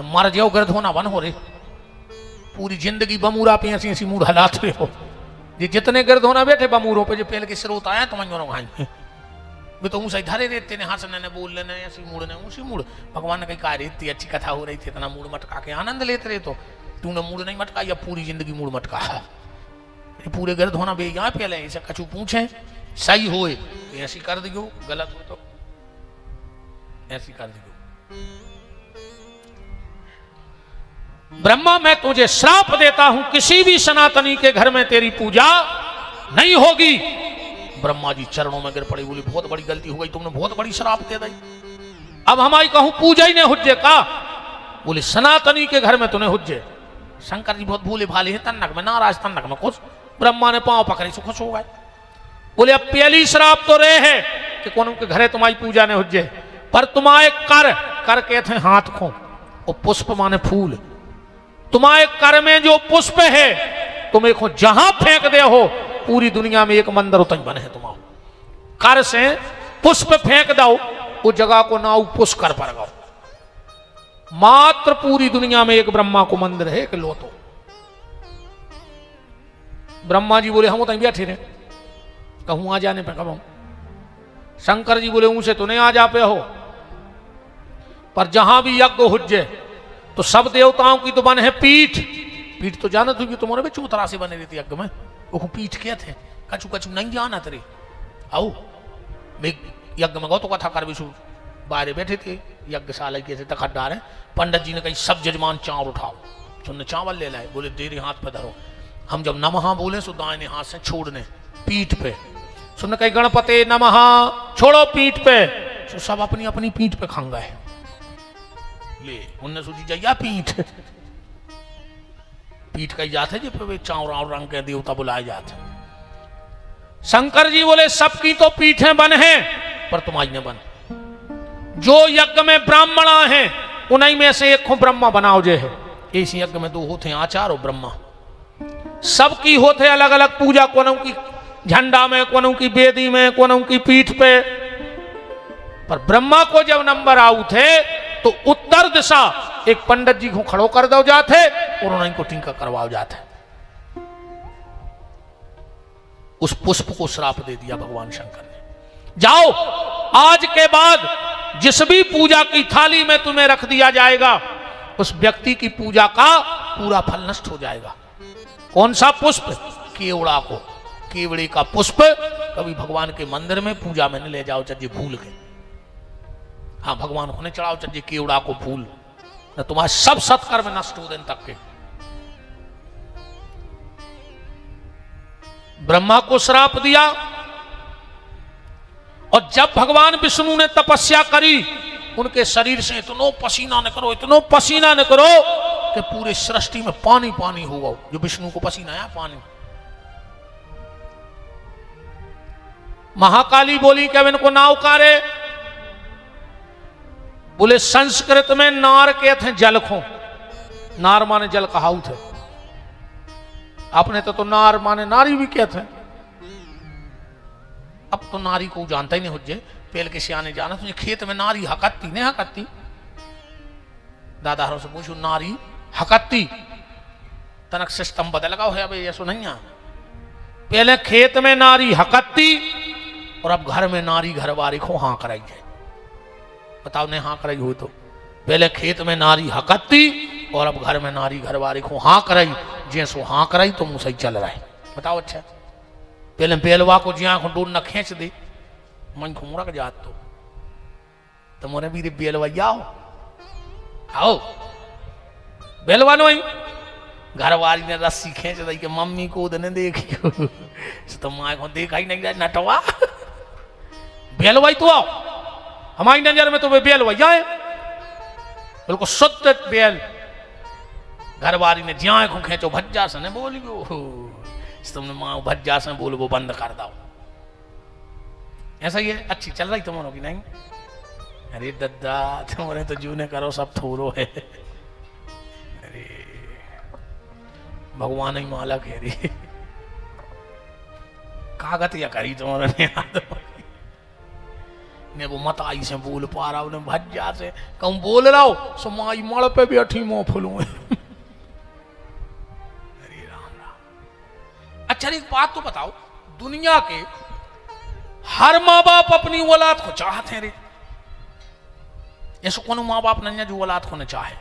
मर जाओ गर्द होना बन हो रे, पूरी जिंदगी बमूरा पे ऐसी ऐसी मूड हालात रहे हो, ये जितने गर्द होना बैठे बमूरों पे जो पहले के स्रोत आया तो मंजों खाई मैं तो सही धरे रहते ने हंसने ने बोल लेने ऐसी मूड ने उसी मूड भगवान ने कही कहा इतनी अच्छी कथा हो रही थी, इतना मूड मटका के आनंद लेते रहे, तो तूने मूड नहीं मटका या पूरी जिंदगी मूड मटका पूरे गर्द होना बे यहाँ पहले ऐसा कछु पूछे सही हो तो ऐसी कर दियो, गलत हो तो ऐसी कर दियो। ब्रह्मा मैं तुझे श्राप देता हूं, किसी भी सनातनी के घर में तेरी पूजा नहीं होगी। ब्रह्मा जी चरणों में गिर पड़े, बोली बहुत बड़ी गलती हो गई, तुमने बहुत बड़ी श्राप दे दी, अब हमारी कहूं पूजा ही नहीं हुज्जे का, बोले सनातनी के घर में तूने हुज्जे। शंकर जी बहुत भूले भाले हैं, तन्नक में नाराज तन्नक में खुश, ब्रह्मा ने पांव पकड़े से खुश हो गए, बोले अब पहली श्राप तो रहे है कि कौन के घरे तुम्हारी पूजा ने हुज्जे, पर तुम्हारे कर कहते हाथ खो और पुष्प माने फूल, तुम्हारे कर में जो पुष्प है तुम एक जहां फेंक दे हो पूरी दुनिया में एक मंदिर उतन बने है, तुम्हारा कर से पुष्प फेंक दो उस जगह को ना पुष्प कर पर गो, मात्र पूरी दुनिया में एक ब्रह्मा को मंदिर है कि लो तो। ब्रह्मा जी बोले हम उतनी बैठे रहे, कहूं आ जाने पे कब, शंकर जी बोले उनसे तो नहीं आ जा पे हो, पर जहां भी यज्ञ हुज्जे तो सब देवताओं की तो बन है पीठ, पीठ तो जानत होगी तुम्हारे भी चौतरा से बने रहती यज्ञ में, वो पीठ क्या थे कछु कछु नहीं जाना तेरे आओ यज्ञ में गौ तो कथा कर विशु बाहर बैठे थे यज्ञशाला के थे तखत डारे, पंडित जी ने कही सब जजमान चावल उठाओ, सुनने चावल ले लाए, बोले तेरे हाथ पे धरो, हम जब नमः बोले सो दाहिने हाथ से छोड़ने पीठ पे, सुनने कही गणपते नमः छोड़ो पीठ पे, तो सब अपनी अपनी पीठ पे खंग गए, ले उनने सोची जाइया पीठ पीठ कही जाते जी पे चावल रंग के देवता बुलाए जाते। शंकर जी बोले सबकी तो पीठें बन हैं पर तुम्हारी ने बन, जो यज्ञ में ब्राह्मणा हैं उन्हीं में से एक ब्रह्मा बनाओ जे है, इस यज्ञ में दो होते हैं आचार और ब्रह्मा, सबकी होते अलग अलग पूजा, कोनों की झंडा में, कोनों की बेदी में, कोनों की पीठ पे, पर ब्रह्मा को जब नंबर आऊ थे तो उत्तर दिशा एक पंडित जी को खड़ो कर दो जाते और उन्हीं को टीका करवाओ जाते, उस पुष्प को श्राप दे दिया भगवान शंकर ने, जाओ आज के बाद जिस भी पूजा की थाली में तुम्हें रख दिया जाएगा उस व्यक्ति की पूजा का पूरा फल नष्ट हो जाएगा। कौन सा पुष्प? केवड़ा को, केवड़े का पुष्प कभी भगवान के मंदिर में पूजा में नहीं ले जाओ चाहिए भूल के, हाँ भगवान को नहीं चढ़ाओ चाहिए केवड़ा को फूल, न तुम्हारे सब सत्कर्म नष्ट हो दिन तक के। ब्रह्मा को श्राप दिया और जब भगवान विष्णु ने तपस्या करी उनके शरीर से इतनो पसीना न करो, इतनो पसीना न करो कि पूरे सृष्टि में पानी पानी होगा, जो विष्णु को पसीना आया पानी। महाकाली बोली कि अब इनको ना उकारे, बोले संस्कृत में नार कहते हैं जल को, नार माने जल कहाऊ थे, आपने तो नार माने नारी भी कहते हैं, अब तो नारी को जानता ही नहीं हुज्जे, पहले के सियाने जाना तुझे खेत में नारी हकत्ती नहीं हकत्ती, दादा हरों से पूछू नारी हकत्ती तनक सिस्टम बदल गया है भाई, ऐसा नहीं है, पहले खेत में नारी हकत्ती और अब घर में नारी घरवारी को हाँ कराई है, बताओ ने हाँ कराई हो तो, पहले खेत में नारी हकत्ती और अब घर में नारी घरवारी को हाँ कराई, जैसो हाँ कराई तो मुंह सही चल रहा है, बताओ। अच्छा पहले बेलवा को जिया को डोर न खींच दे मन को मुड़क जात तो मोने भी बेलवैया आओ बेलवा नहीं, घरवाली ने रस्सी खींच दी कि मम्मी को उधने देखी तो माँ को देखा ही नहीं जाए नटवा बेलवाई तो आओ, हमारी नजर में तो वे बेल वैया है, बिल्कुल शुद्ध बेल। घरवारी ने ज्या को खेचो भज्जा से बोलियो, तुमने माँ भज्जा से बोल वो बंद कर दो। ऐसा ही है, अच्छी चल रही तुम्हारों की नहीं? अरे दद्दा तुम्हारे तो जूने करो सब थोरो है। अरे भगवान ही माला कह रही कागत या करी तुम्हारे ने वो मत आई से बोल पा रहा उन्हें भज्जा से कहूं बोल रहा हो सो माई मड़ पे भी अठी मोह फुलू। अरे राम राम। अच्छा एक बात तो बताओ, दुनिया के हर माँ बाप अपनी औलाद को चाहते हैं रे। ऐसा कौन माँ बाप नहीं है जो औलाद को न चाहे?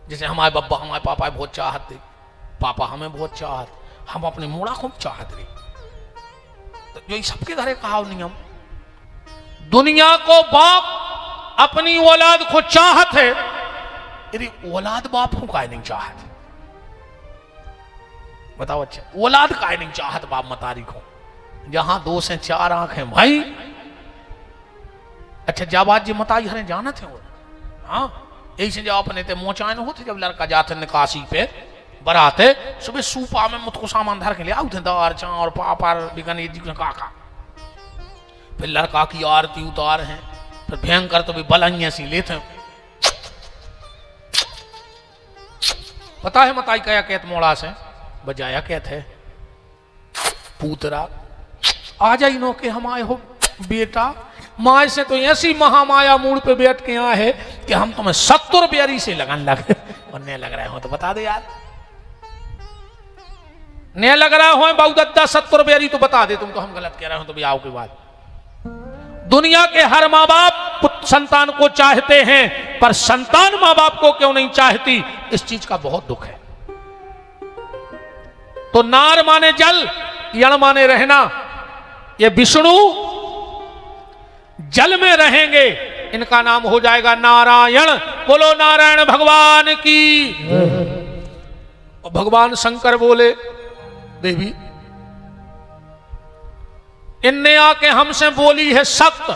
जैसे हमारे बब्बा हमारे पापा बहुत चाहते, पापा हमें बहुत चाहते, हम अपने मोड़ा को चाहते रे। तो जो सबके घरे कहा नियम, दुनिया को बाप अपनी औलाद को चाहत है, यदि औलाद बाप को काहे नहीं चाहत? बताओ अच्छा, औलाद काहे नहीं चाहत बाप मतारी को? जहां 2 से 4 आंखें भाई। अच्छा जब आज जी मताई हरे जाना थे, हाँ यही से जब अपने ते मोचान होते, जब लड़का जाते निकासी पे बराते, सुबह सूपा में मुझको सामान धर के ले आते दार चार पापड़ बिकने जी काका, फिर लड़का की आरती उतार हैं, फिर भयंकर तो भी बलंगिया सी लेते हैं। पता है मताई क्या कहते मोड़ा से बजाया कहते पूतरा आ जाई नो के हम आए हो बेटा, माए से तो ऐसी महामाया मूड पे बैठ के यहाँ है कि हम तुम्हें 70 बेरी से लगन लगे और नहीं लग रहे हो तो बता दे यार, नहीं लग रहा हो बाबू दद्दा 70 बेरी तो बता दे, तुमको हम गलत कह रहे हो तो भी आओ के बाद। दुनिया के हर माँ बाप संतान को चाहते हैं, पर संतान माँ बाप को क्यों नहीं चाहती, इस चीज का बहुत दुख है। तो नार माने जल, यण माने रहना। ये विष्णु जल में रहेंगे, इनका नाम हो जाएगा नारायण। बोलो नारायण भगवान की। और भगवान शंकर बोले देवी इनने आके हमसे बोली है सत्य,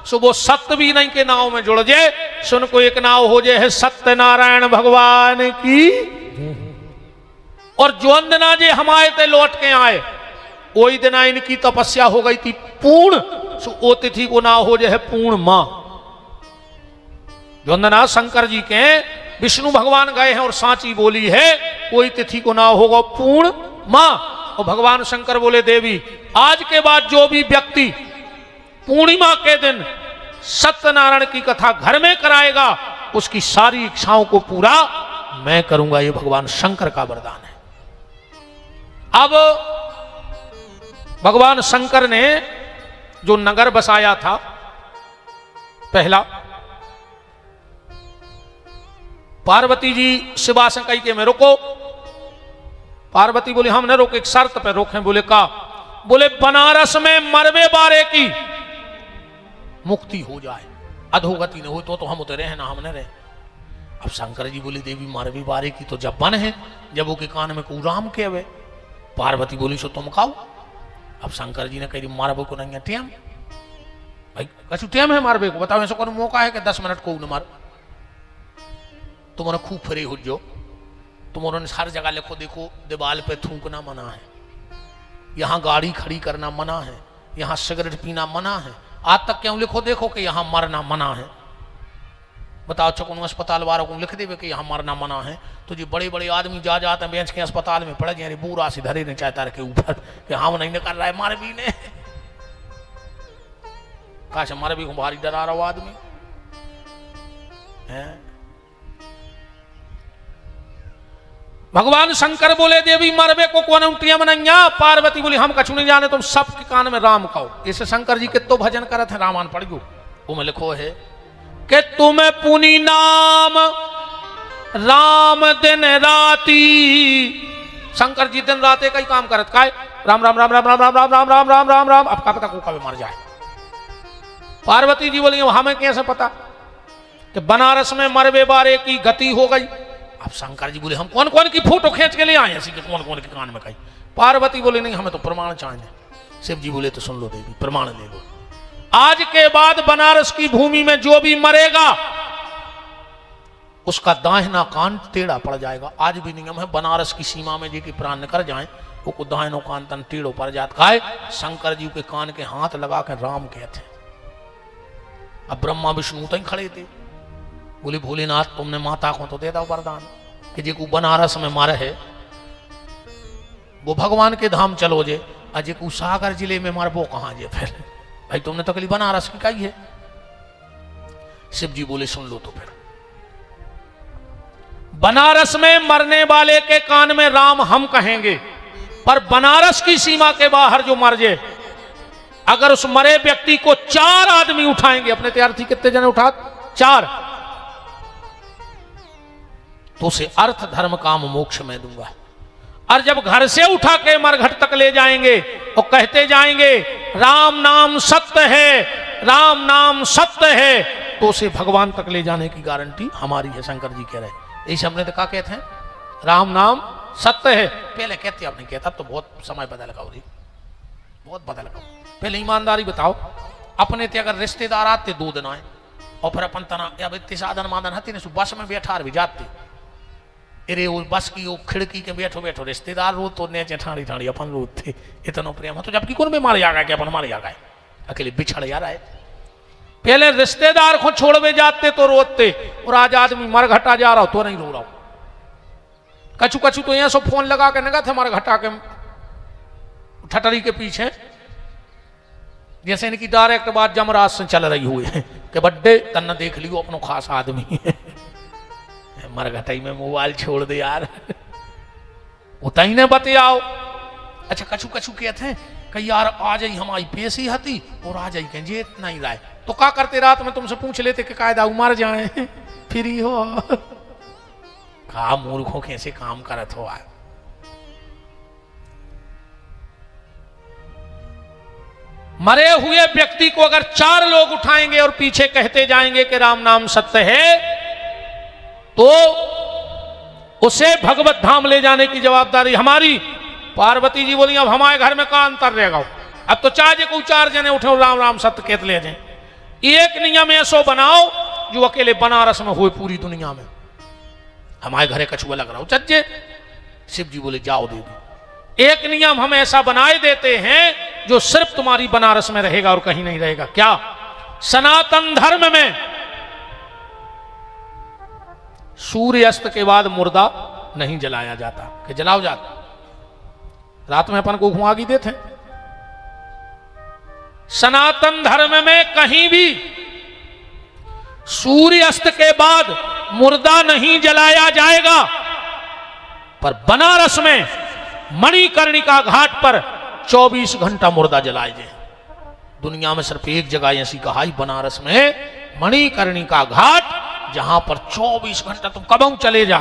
सो वो सत्य भी नहीं के नाव में जुड़ जाए, सुन को एक नाव हो जाए है सत्य नारायण भगवान की। और जो अंदना जे हमारे ते लौट के आए, वही दिन इनकी तपस्या हो गई थी पूर्ण, सो ओ तिथि को नाव हो जाए पूर्ण मां। जो अंदना शंकर जी के विष्णु भगवान गए हैं और सांची बोली है, कोई तिथि को नाव होगा पूर्ण मां। और भगवान शंकर बोले देवी आज के बाद जो भी व्यक्ति पूर्णिमा के दिन सत्यनारायण की कथा घर में कराएगा, उसकी सारी इच्छाओं को पूरा मैं करूंगा। ये भगवान शंकर का वरदान है। अब भगवान शंकर ने जो नगर बसाया था पहला, पार्वती जी शिवा से कही के मैं रुको। पार्वती बोली हम न रोके, एक शर्त पे रोकें। बोले का? बोले बनारस में मरवे बारे की मुक्ति हो जाए, अधोगति न हो तो हम उतरे हैं ना हम न रहे। अब शंकर जी बोली देवी मरवे बारे की तो जब बन है, जब वो के कान में को राम के वे। पार्वती बोली सो तुम खाओ। अब शंकर जी ने कही मारबो को नहीं टेम भाई, कछु टेम है मारबे को? बताओ ऐसा कौन मौका है कि 10 मिनट को न मार? तुम्हारा खूब फ्री हो जो, तुम्हारे हर जगह लिखो देखो दीवाल पे थूकना मना है, यहाँ गाड़ी खड़ी करना मना है, यहाँ सिगरेट पीना मना है। आज तक क्यों लिखो देखो कि यहाँ मरना मना है? बताओ चकुन अस्पताल वालों को लिख देवे कि यहाँ मरना मना है, तो जी बड़े बड़े आदमी जा जाते हैं बेंच के अस्पताल में पड़ गए बूढ़ा सी धरे ने चाहता के ऊपर कि हम नहीं निकल रहा है मार भी ने। काश मारे भी भारी डरा रहा आदमी है। भगवान शंकर बोले देवी मरबे को कौन टियम नहीं। पार्वती बोली हम कछु नहीं जाने, तुम सबके कान में राम कहो। इसे शंकर जी के तो भजन करत है, रामायण पढ़ गो वो में लिखो है कि तुम्हें पुनि नाम राम दिन राती। शंकर जी दिन रात कई काम करत का राम राम राम राम राम राम राम राम राम राम राम राम। अब का पता को कभी मर जाए। पार्वती जी बोली हमें कैसे पता कि बनारस में मरबे बारे की गति हो गई। अब शंकर जी बोले हम कौन कौन की फोटो खींच के ले आए ऐसी कि कौन कौन के कान में कही। पार्वती बोले नहीं हमें तो प्रमाण चाहिए। शिव जी बोले तो सुन लो देवी प्रमाण ले लो। आज के बाद बनारस की भूमि में जो भी मरेगा उसका दाहिना कान टेढ़ा पड़ जाएगा। आज भी नियम है बनारस की सीमा में जी की प्राण निकल जाए वो दाहिनो कान तन टेढ़ो पड़ जाता है। शंकर जी के कान के हाथ लगा कर राम कहते। अब ब्रह्मा विष्णु तो ही खड़े थे, बोले भोलेनाथ तुमने माता को तो दे दो वरदान कि जी को बनारस में मारे है वो भगवान के धाम चलो जे, अजय को सागर जिले में मार वो कहां जे। फिर भाई तुमने तो कली बनारस की कही है। शिव जी बोले सुन लो तो फिर बनारस में मरने वाले के कान में राम हम कहेंगे, पर बनारस की सीमा के बाहर जो मर जाए अगर उस मरे व्यक्ति को 4 आदमी उठाएंगे, अपने तैयार थी कितने जने उठा 4, तो उसे अर्थ धर्म काम मोक्ष में दूंगा। और जब घर से उठा के मरघट तक ले जाएंगे और कहते जाएंगे राम नाम सत्य है, राम नाम सत्य है, तो उसे भगवान तक ले जाने की गारंटी हमारी है। शंकर जी कह रहे इस हमने तो क्या कहते हैं राम नाम सत्य है। पहले कहते आपने कहता तो बहुत समय बदल गया, बहुत बदल गया। पहले ईमानदारी बताओ, अपने ते अगर रिश्तेदार आते 2 दिन आए और फिर अपन तना या इतने साधन मादन हती ने बस में बैठा भी जाते, अरे वो बस की वो खिड़की के बैठो बैठो रिश्तेदार रो तो ने ठाड़ी ठाड़ी अपन रो थे इतना प्रेम तो जबकि कौन बीमारी आ गया कि अपन मारे आ गए अकेले बिछड़ जा रहा है। पहले रिश्तेदार को छोड़वे जाते तो रोते, और आज आदमी मरघटा जा रहा हो तो नहीं रो रहा हूं। कछु कछु तो यहां से फोन लगा के नगा थे मरघटा के ठटरी के पीछे, जैसे इनकी डायरेक्ट बात जमराज से चल रही हुई है कि बड्डे तन्ना देख लियो अपनो खास आदमी मरघटाई में मोबाइल छोड़ दे यार उतई ने बतियाओ। अच्छा कछु कछु कहते हैं कि यार आ जाई हमारी पेशी हती और आ जाई कहीं जे इतना ही राय, तो क्या करते रात में तुमसे पूछ लेते कि कायदा उमर जाए फ्री हो कहा मूर्खों कैसे काम करत हो। मरे हुए व्यक्ति को अगर 4 लोग उठाएंगे और पीछे कहते जाएंगे कि राम नाम सत्य है, तो उसे भगवत धाम ले जाने की जवाबदारी हमारी। पार्वती जी बोली अब हमारे घर में का अंतर रहेगा, अब तो चाहे को 4 जने उठे राम राम सत्य कहते ले जाए। एक नियम ऐसो बनाओ जो अकेले बनारस में हुए पूरी दुनिया में, हमारे घरे कछुआ लग रहा हो चज्जे। शिव जी बोले जाओ दे दो। एक नियम हम ऐसा बनाए देते हैं जो सिर्फ तुम्हारी बनारस में रहेगा और कहीं नहीं रहेगा। क्या? सनातन धर्म में सूर्यास्त के बाद मुर्दा नहीं जलाया जाता कि जलाओ जाता, रात में अपन को घुमागी देते। सनातन धर्म में कहीं भी सूर्यास्त के बाद मुर्दा नहीं जलाया जाएगा, पर बनारस में मणिकर्णिका घाट पर 24 घंटा मुर्दा जलाए जाए। दुनिया में सिर्फ एक जगह ऐसी कहा बनारस में मणिकर्णिका घाट, जहां पर 24 घंटा तुम कब चले जा,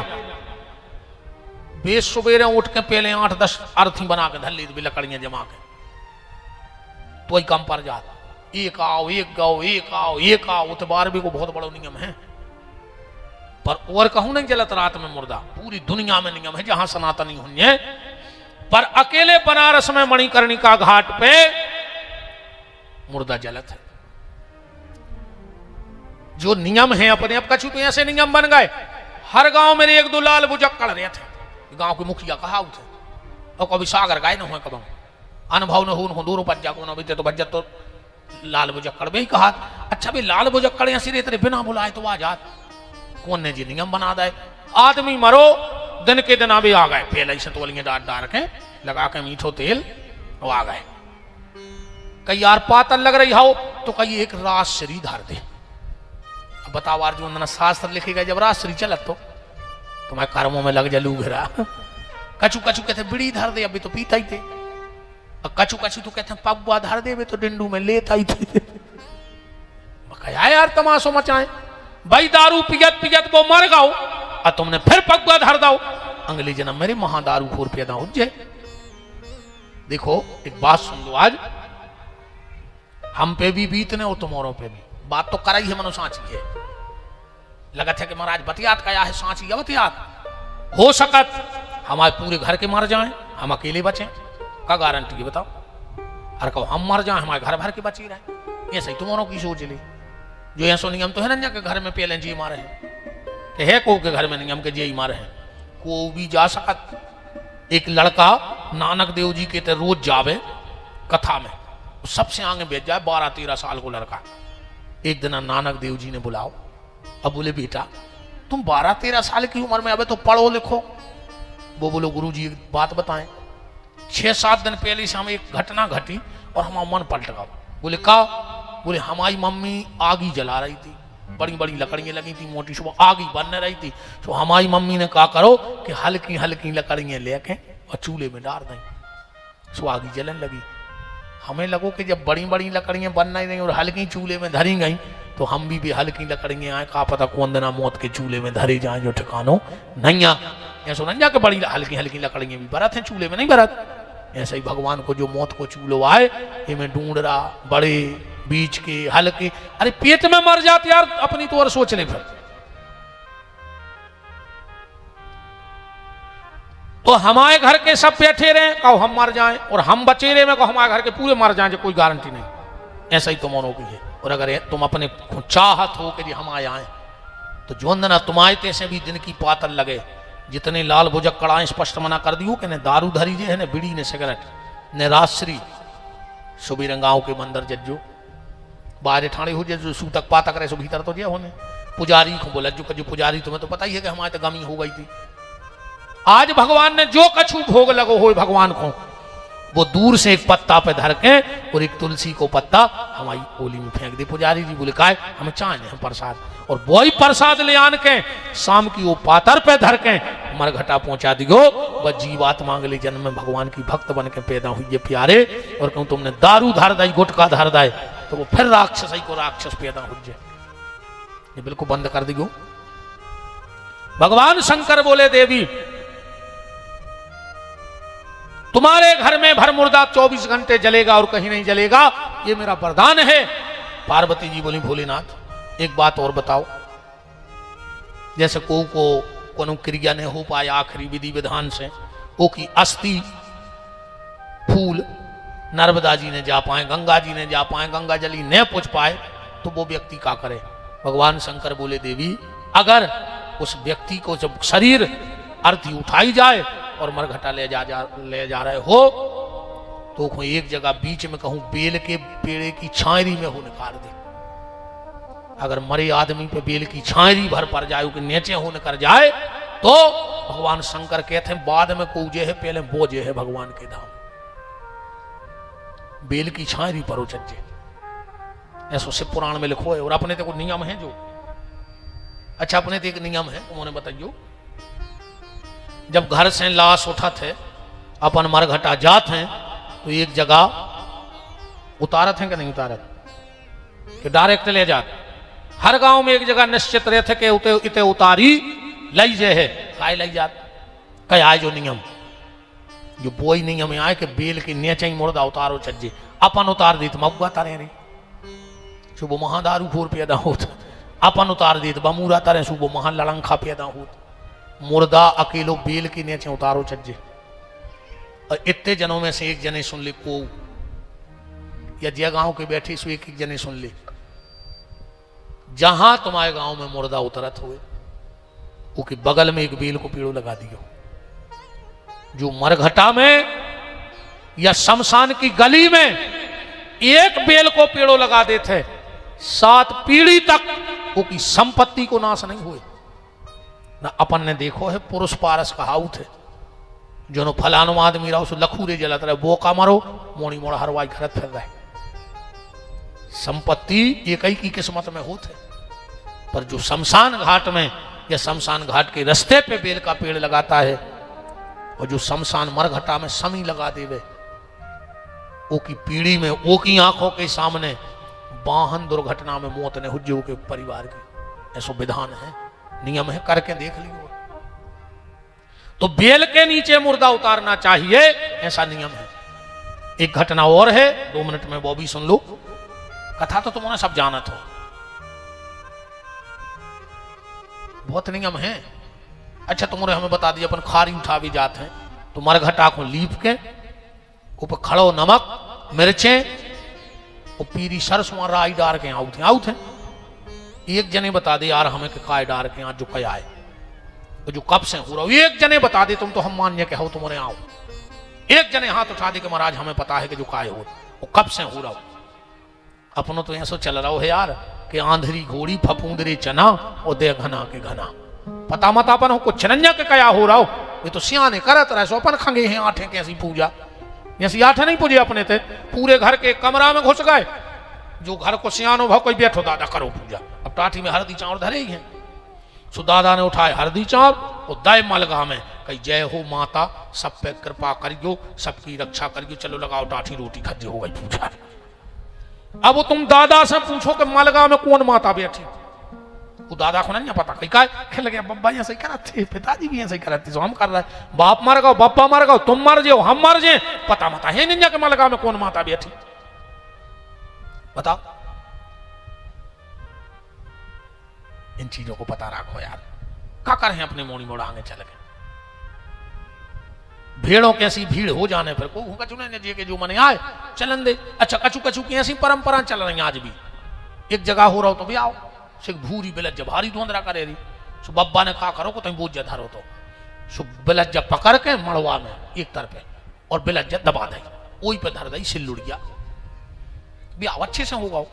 बेस सवेरे उठ के पहले 8-10 अर्थी बना के धल्ली भी लकड़ियां जमा के तो वही कम पर जाता। एक आओ एक गाओ एक आओ एक आओ, तो 12वीं को बहुत बड़ा नियम है, पर और कहूं नहीं जलत रात में मुर्दा। पूरी दुनिया में नियम है जहां सनातनी हुई, पर अकेले बनारस में मणिकर्णिका घाट पे मुर्दा जलत है। जो नियम है अपने अब कछु तो ऐसे नियम बन गए। हर गांव में 1-2 लाल बुजक्कड़ रहे थे, गांव के मुखिया कहा थे, और कभी सागर गाय न हो कब अनुभव न हो दूर बज्जा को न तो बज्जा तो लाल बुजक्कड़ भी कहा। अच्छा भी लाल बुजक्कड़ ऐसी रहते बिना बुलाए तो आ जात, कौन ने जी नियम बना दे। आदमी मरो दिन के दिन अभी आ गए, पहले से तोलियां डाल के लगा के मीठो तेल वो आ गए। कई यार पातल लग रही हो तो कई एक राजश्री धर दे। अब बताओ अर्जुन शास्त्र लिखेगा जब राजश्री चलत तो तुम्हारे कर्मों में लग जलू घेरा। कछु कछु कहते बिड़ी धर दे, अभी तो पीता ही थे। कछु कछु तो कहते पगुआ धर दे, तो डिंडू में लेता ही थे। यार तमाशो मचाए भाई, दारू पियत पियत वो मर गाओ और तुमने फिर पगुआ धर दाओ, अगले जन्म मेरे महादारू खोर पैदा हो जाए। देखो एक बात सुन लो, आज हम पे भी बीतने और तुम्हारों पे भी बात तो कराई है, मनो सांची है। लगत है कि महाराज बतियात का है, सांची या बतियात हो सकत हमारे पूरे घर के मर जाएं, हम अकेले बचें, का गारंटी है बताओ? अरे कहो हम मर जाएं हमारे घर भर के बची रहे, ये सही तुम्हारों की सोच ली जो ऐसो नियम तो है ना के घर में पहले जी मारे हैं कि है को के घर में नियम के जी मारे हैं को भी जा सकत। एक लड़का नानक देव जी के रोज जावे कथा में सबसे आगे भेज जाए 12-13 साल को लड़का। एक दिन नानक देव जी ने बुलाओ अब बोले बेटा तुम 12-13 साल की उम्र में अबे तो पढ़ो लिखो। वो बोलो गुरु जी एक बात बताएं 6-7 दिन पहले से हमें एक घटना घटी और हमारा मन पलट गया। बोले का? बोले हमारी मम्मी आग ही जला रही थी बड़ी बड़ी लकड़ियां लगी थी मोटी सुबह आग ही बन रही थी तो हमारी मम्मी ने कहा करो कि हल्की हल्की लकड़ियां लेके और चूल्हे में डाल दें सो आग ही जलन लगी। हमें लगो कि जब बड़ी बड़ी लकड़ियां बन नहीं रही और हल्की चूल्हे में धरी गई तो हम भी हल्की लकड़ियां आए का पता कौन दिना मौत के चूल्हे में धरे जाए जो ठिकानो नहीं ऐसा नहीं जाके बड़ी हल्की हल्की लकड़ियां भी बरत हैं चूल्हे में नहीं बरत। ऐसा ही भगवान को जो मौत को चूल्हो आए इनमें ढूंढरा बड़े बीच के हल्के अरे पेट में मर जाते यार अपनी तो और सोच ले फिर। तो हमारे घर के सब बैठे रहे कहो हम मर जाएं और हम बचे रहे में कहो हमारे घर के पूरे मर जाएं जो कोई गारंटी नहीं। ऐसा ही तुम्हारों की है। और अगर तुम अपने चाहत हो कि हम आए तो जोंदना तुम्हारे तैसे भी दिन की पातल लगे जितने लाल भुजक कड़ाएं स्पष्ट मना कर दियो कि ने दारू धरी जे है ने बीड़ी ने सिगरेट ने राजश्री सुबीर गांव के मंदिर जज्जो बाहर ठाणे हो जो सूतक पातक रहे सो भीतर तो जे होने पुजारी को बोला जो पुजारी तुम्हें तो पता ही है कि हमारे तो गमी हो गई थी। आज भगवान ने जो कछु भोग लगो हो भगवान को वो दूर से एक पत्ता पे धर के और एक तुलसी को पत्ता हमारी ओली में फेंक दे। पुजारी जी बोले काय हमें चाहे हम प्रसाद और वही प्रसाद ले आन के शाम की वो पातर पे धर के मरघटा पहुंचा दियो बस जीवात्मा अगले जन्म में भगवान की भक्त बन के पैदा हुई है प्यारे। और कहूं तुमने दारू धार दाई गुटखा धार दाए तो वो फिर राक्षस ही को राक्षस पैदा हो जाए। ये बिल्कुल बंद कर दियो। भगवान शंकर बोले देवी तुम्हारे घर में भर मुर्दा 24 घंटे जलेगा और कहीं नहीं जलेगा ये मेरा वरदान है। पार्वती जी बोली भोलेनाथ एक बात और बताओ जैसे को क्रिया नहीं हो पाए आखिरी विधि विधान से वो की अस्थि फूल नर्मदा जी ने जा पाए गंगा जी ने जा पाए गंगा जली न पूछ पाए तो वो व्यक्ति क्या करे। भगवान शंकर बोले देवी अगर उस व्यक्ति को जब शरीर अर्थी उठाई जाए और मरघटा ले जा रहे हो तो कोई एक जगह बीच में कहूं बेल के पेड़े की छायरी में हो निकाल दे। अगर मरे आदमी पे बेल की छायरी भर पड़ जाए कि नीचे हो निकल जाए तो भगवान शंकर कहते हैं बाद में को जे है पहले वो जे है भगवान के धाम बेल की छायरी पर उचजे ऐसा से पुराण में लिखो है। और अपने तो कुछ नियम है जो अच्छा अपने तो एक नियम है उन्होंने बताइयो जब घर से लाश उठा थे अपन मरघटा जात हैं तो एक जगह उतारत हैं कि नहीं उतारत कि डायरेक्ट ले जात। हर गांव में एक जगह निश्चित रहे थे कि इते उतारी लई जे है काय लई जात कई आए जो नियम जो बोई नियम आए कि बेल के नीचे ही मुर्दा उतारो चज्जे अपन उतार दी तो मऊगा तारे रही सुबह महा दारू फोर पैदा होत अपन उतार दी तो बमूरा तारे सुबह महा लड़ंखा पैदा होत मुर्दा अकेलो बेल के नीचे उतारो चज्जे। और इतने जनों में से एक जने सुन ले को या जय गांव के बैठे सो एक जने सुन ले जहां तुम्हारे गांव में मुर्दा उतरत हुए उसके बगल में एक बेल को पेड़ो लगा दियो। जो मरघटा में या शमशान की गली में एक बेल को पेड़ो लगा देते 7 पीढ़ी तक उसकी संपत्ति को नाश नहीं हुए। ना अपन ने देखो है पुरुष पारस कहावत है जो फलानो आदमी रहो सो लखूरे जलत रहे वो का मारो मोड़ी मोड़ा हरवाई खरत फिर रहे। संपत्ति एक ही की किस्मत में होते पर जो शमशान घाट में या शमशान घाट के रास्ते पे बेल का पेड़ लगाता है और जो शमशान मरघटा में समी लगा देवे वो की पीढ़ी में वो की आंखों के सामने वाहन दुर्घटना में मौत ने हुज्जो के परिवार की ऐसा विधान है नियम है करके देख लियो। तो बेल के नीचे मुर्दा उतारना चाहिए ऐसा नियम है। एक घटना और है 2 मिनट में वो भी सुन लो कथा तो तुम्हारा सब जानत हो बहुत नियम है। अच्छा तुमने हमें बता दिया अपन खारी उठा भी जाते हैं तो मरघटा को लीप के ऊपर खड़ो नमक मिर्चें वो पीरी सरसों राई डार के आउ थे एक जने बता दे यार हमें के काय डार के यहाँ जो कया है तो जो कब से हो रहा हो, एक जने बता दे तुम तो हम मान्य के हो तुम्हारे आओ। एक जने हाथ उठा दे के महाराज हमें पता है कि जो काय हो वो कब से हो रहा हो। अपनों तो ऐसा चल रहा हो है यार कि आंधरी घोड़ी फपूंदरे चना और दे घना के घना पता मत अपन हो कुछ चनन्या के कया हो रहा हो। ये तो सियाने करत रहे सो अपन खंगे हैं आठे कैसी पूजा ऐसी आठे नहीं पूजे अपने थे पूरे घर के कमरा में घुस गए जो घर को सियानो भाव कोई बैठो दादा करो पूजा। अब टाठी में हल्दी चावल धरे ही हैं सो दादा ने उठाए हल्दी चावल और दय मलगा में कही जय हो माता सब पे कृपा करियो सबकी रक्षा करियो चलो लगाओ टाठी रोटी खज्जे हो गई पूजा। अब वो तुम दादा से पूछो कि मलगा में कौन माता बैठी वो दादा को नहीं पता कहीं क्या लगे बब्बा यहाँ सही कराते पिताजी भी यहाँ सही कराते सो हम कर रहे हैं बाप मर गओ बप्पा मर गओ तुम मर जाओ हम मर जाए पता मता है नहीं के मलगा में कौन माता बैठी बताओ। इन चीजों को पता रखो यार क्या कर हैं अपने मोड़ी मोड़ा आगे चल गए भेड़ों की ऐसी भीड़ हो जाने पर को कचू नहीं के जो मने आए चलन दे। अच्छा कचू कचू की ऐसी परंपरा चल रही आज भी एक जगह हो रहा हो तो भी आओ सिख भूरी बिलज जब भारी धोंदरा करे रही सो बब्बा ने कहा करो को तुम बोझ धरो तो सो बिलज जब पकड़ के मड़वा में एक तरफ पे और बिलज दबा दई वही पे धर दई सिल्लुड़िया ब्याह अच्छे से होगा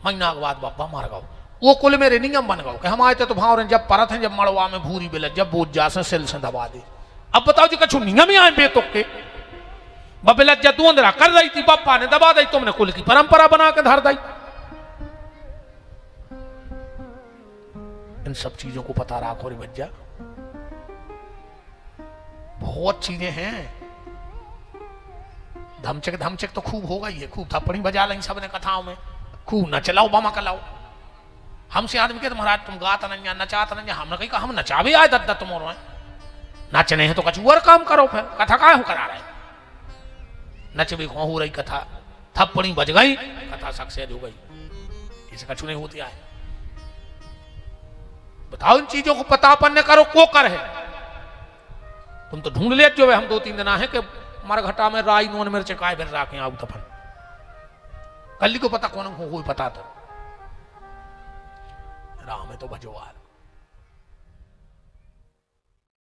महीना के बाद बब्बा मार गओ वो कुल मेरे नियम बन गओ कि हम आए थे तो भाव जब परत हैं जब मड़वा में भूरी बिलज जब बोझ जा से सिल से दबा दे। अब बताओ जी कछु नियम ही आए बेतुक के बबिलज जब धोंदरा कर रही थी बप्पा ने दबा दी तुमने कुल की परंपरा बना के धर दी। इन सब चीजों को पता रखो रे बच्चा बहुत चीजें हैं। धमचक धमचक तो खूब हो गई है खूब थप्पड़ी बजा ली सबने कथाओं में खूब नचलाओ बमा कलाओ हमसे आदमी के तो महाराज तुम गात नहीं नचात नहीं हमने कही हम नचावे आए दद्दा तुम और नाचने हैं तो कछु और काम करो फिर कथा का हो करा रहे नचबी हो रही कथा थप्पड़ी बज गई कथा सक्सेस हो गई इसे कछु नहीं होती है। बताओ इन चीजों को पता अपन ने करो को कर है तुम तो ढूंढ ले जो हम 2-3 दिन है कि मरघटा में राई नून मिर्च काय फिर राखें आऊ तफन कल को पता कौन हो पता तो राम है तो भजवार